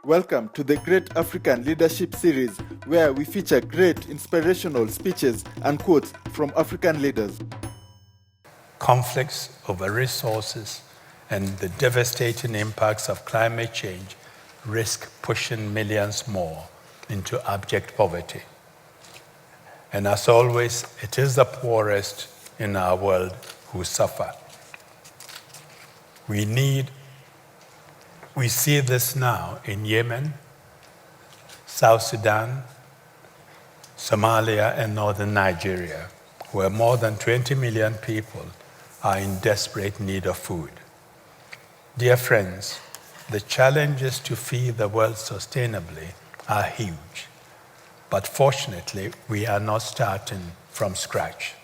Welcome to the Great African Leadership Series, where we feature great inspirational speeches and quotes from African leaders. Conflicts over resources and the devastating impacts of climate change risk pushing millions more into abject poverty. And as always, it is the poorest in our world who suffer. We see this now in Yemen, South Sudan, Somalia, and northern Nigeria, where more than 20 million people are in desperate need of food. Dear friends, the challenges to feed the world sustainably are huge, but fortunately, we are not starting from scratch.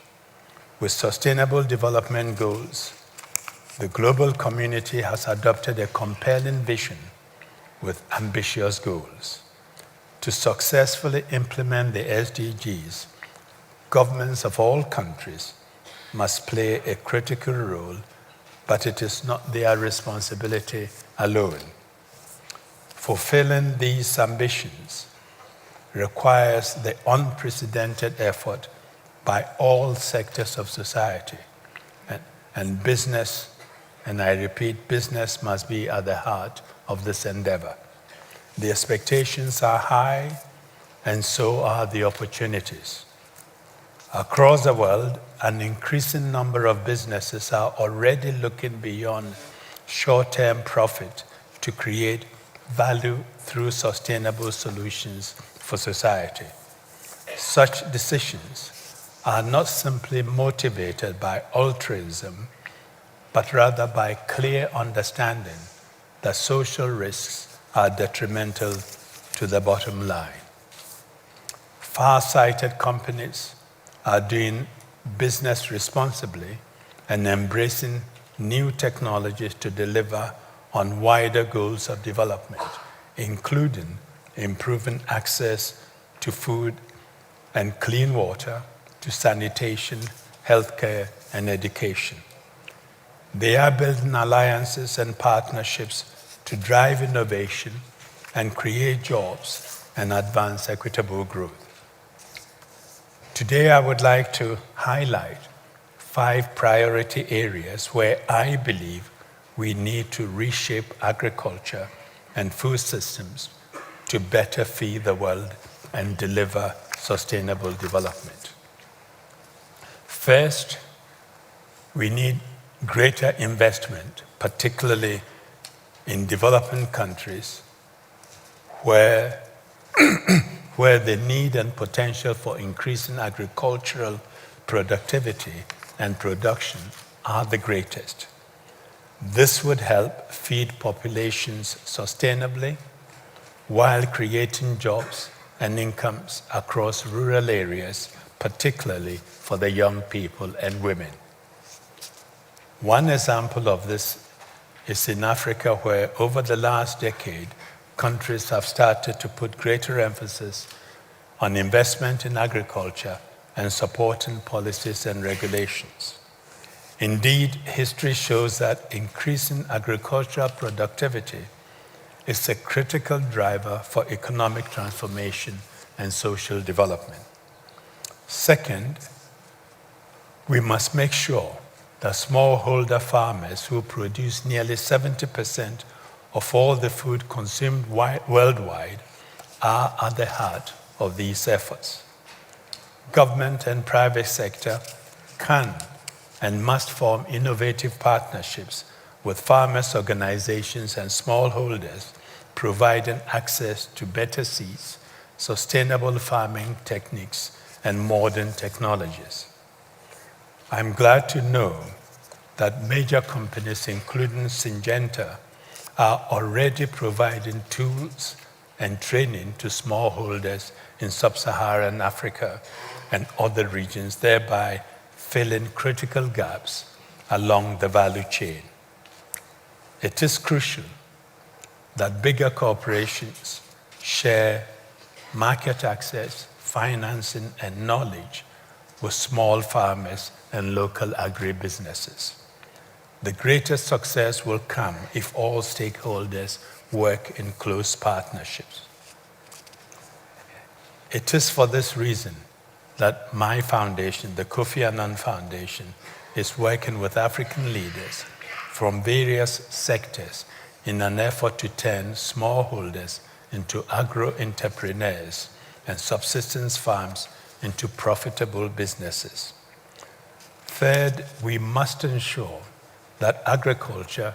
With Sustainable Development Goals, the global community has adopted a compelling vision with ambitious goals. To successfully implement the SDGs, governments of all countries must play a critical role, but it is not their responsibility alone. Fulfilling these ambitions requires the unprecedented effort by all sectors of society, and business, and I repeat, business must be at the heart of this endeavor. The expectations are high, and so are the opportunities. Across the world, an increasing number of businesses are already looking beyond short-term profit to create value through sustainable solutions for society. Such decisions are not simply motivated by altruism, but rather by clear understanding that social risks are detrimental to the bottom line. Far-sighted companies are doing business responsibly and embracing new technologies to deliver on wider goals of development, including improving access to food and clean water, to sanitation, healthcare, and education. They are building alliances and partnerships to drive innovation and create jobs and advance equitable growth. Today, I would like to highlight 5 priority areas where I believe we need to reshape agriculture and food systems to better feed the world and deliver sustainable development. First, we need greater investment, particularly in developing countries where the need and potential for increasing agricultural productivity and production are the greatest. This would help feed populations sustainably while creating jobs and incomes across rural areas, particularly for the young people and women. One example of this is in Africa, where over the last decade, countries have started to put greater emphasis on investment in agriculture and supporting policies and regulations. Indeed, history shows that increasing agricultural productivity is a critical driver for economic transformation and social development. Second, we must make sure that smallholder farmers, who produce nearly 70% of all the food consumed worldwide, are at the heart of these efforts. Government and private sector can and must form innovative partnerships with farmers' organizations and smallholders, providing access to better seeds, sustainable farming techniques, and modern technologies. I'm glad to know that major companies, including Syngenta, are already providing tools and training to smallholders in sub-Saharan Africa and other regions, thereby filling critical gaps along the value chain. It is crucial that bigger corporations share market access, financing, and knowledge with small farmers and local agribusinesses. The greatest success will come if all stakeholders work in close partnerships. It is for this reason that my foundation, the Koffi Annan Foundation, is working with African leaders from various sectors in an effort to turn smallholders into agro-entrepreneurs and subsistence farms into profitable businesses. Third, we must ensure that agriculture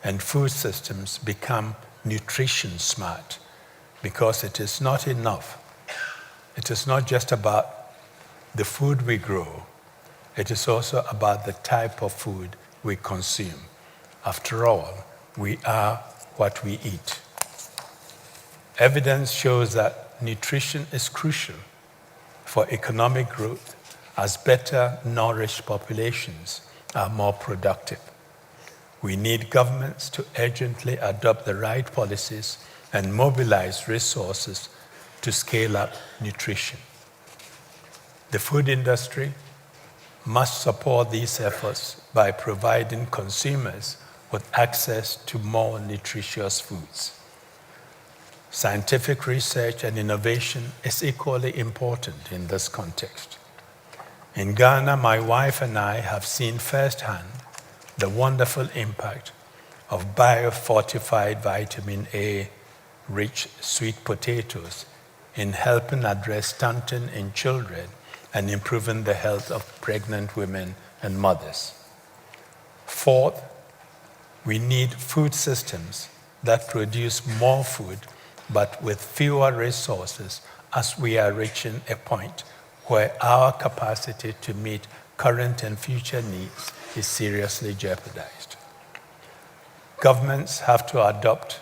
and food systems become nutrition smart, because it is not enough. It is not just about the food we grow, it is also about the type of food we consume. After all, we are what we eat. Evidence shows that nutrition is crucial for economic growth, as better nourished populations are more productive. We need governments to urgently adopt the right policies and mobilize resources to scale up nutrition. The food industry must support these efforts by providing consumers with access to more nutritious foods. Scientific research and innovation is equally important in this context. In Ghana, my wife and I have seen firsthand the wonderful impact of biofortified vitamin A-rich sweet potatoes in helping address stunting in children and improving the health of pregnant women and mothers. Fourth, we need food systems that produce more food but with fewer resources, as we are reaching a point where our capacity to meet current and future needs is seriously jeopardized. Governments have to adopt,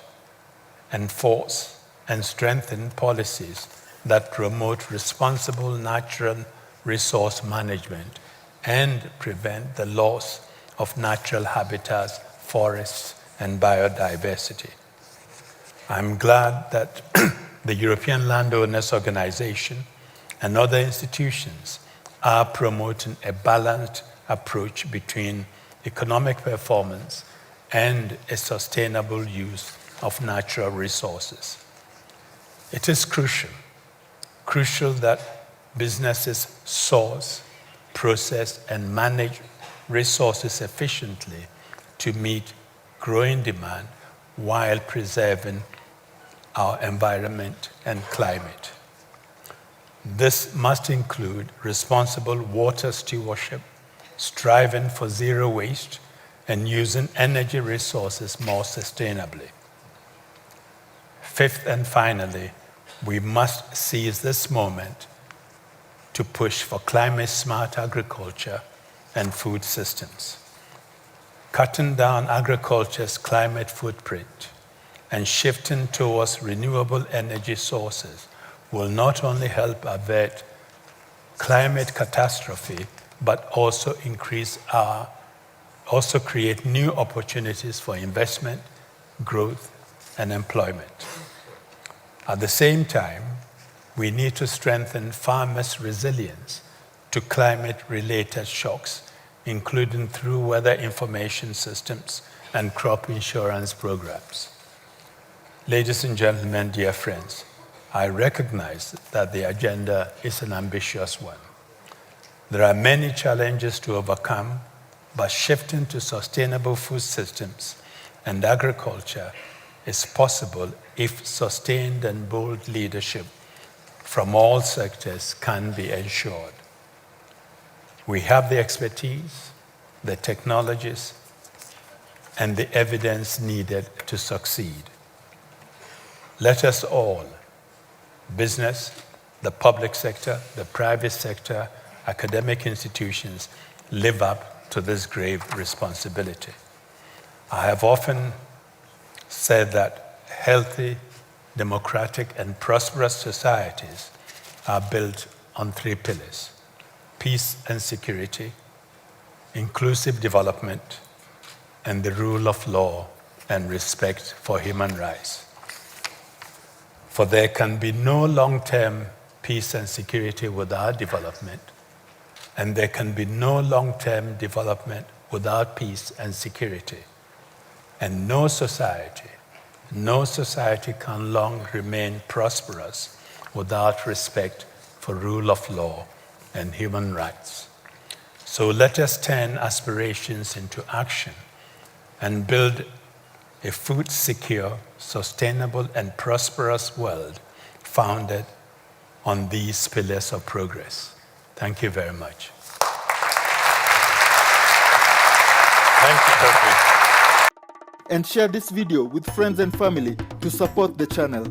enforce, and strengthen policies that promote responsible natural resource management and prevent the loss of natural habitats, forests, and biodiversity. I'm glad that the European Landowners Organization and other institutions are promoting a balanced approach between economic performance and a sustainable use of natural resources. It is crucial that businesses source, process, and manage resources efficiently to meet growing demand while preserving our environment and climate. This must include responsible water stewardship, striving for zero waste, and using energy resources more sustainably. Fifth and finally, we must seize this moment to push for climate-smart agriculture and food systems. Cutting down agriculture's climate footprint and shifting towards renewable energy sources will not only help avert climate catastrophe, but also create new opportunities for investment, growth, and employment. At the same time, we need to strengthen farmers' resilience to climate-related shocks, including through weather information systems and crop insurance programs. Ladies and gentlemen, dear friends, I recognize that the agenda is an ambitious one. There are many challenges to overcome, but shifting to sustainable food systems and agriculture is possible if sustained and bold leadership from all sectors can be ensured. We have the expertise, the technologies, and the evidence needed to succeed. Let us all, business, the public sector, the private sector, academic institutions, live up to this grave responsibility. I have often said that healthy, democratic, and prosperous societies are built on three pillars: peace and security, inclusive development, and the rule of law and respect for human rights. For there can be no long-term peace and security without development, and there can be no long-term development without peace and security. And no society, No society can long remain prosperous without respect for rule of law and human rights. So let us turn aspirations into action and build a food-secure, sustainable, and prosperous world founded on these pillars of progress. Thank you very much. Thank you, Koffi. And share this video with friends and family to support the channel.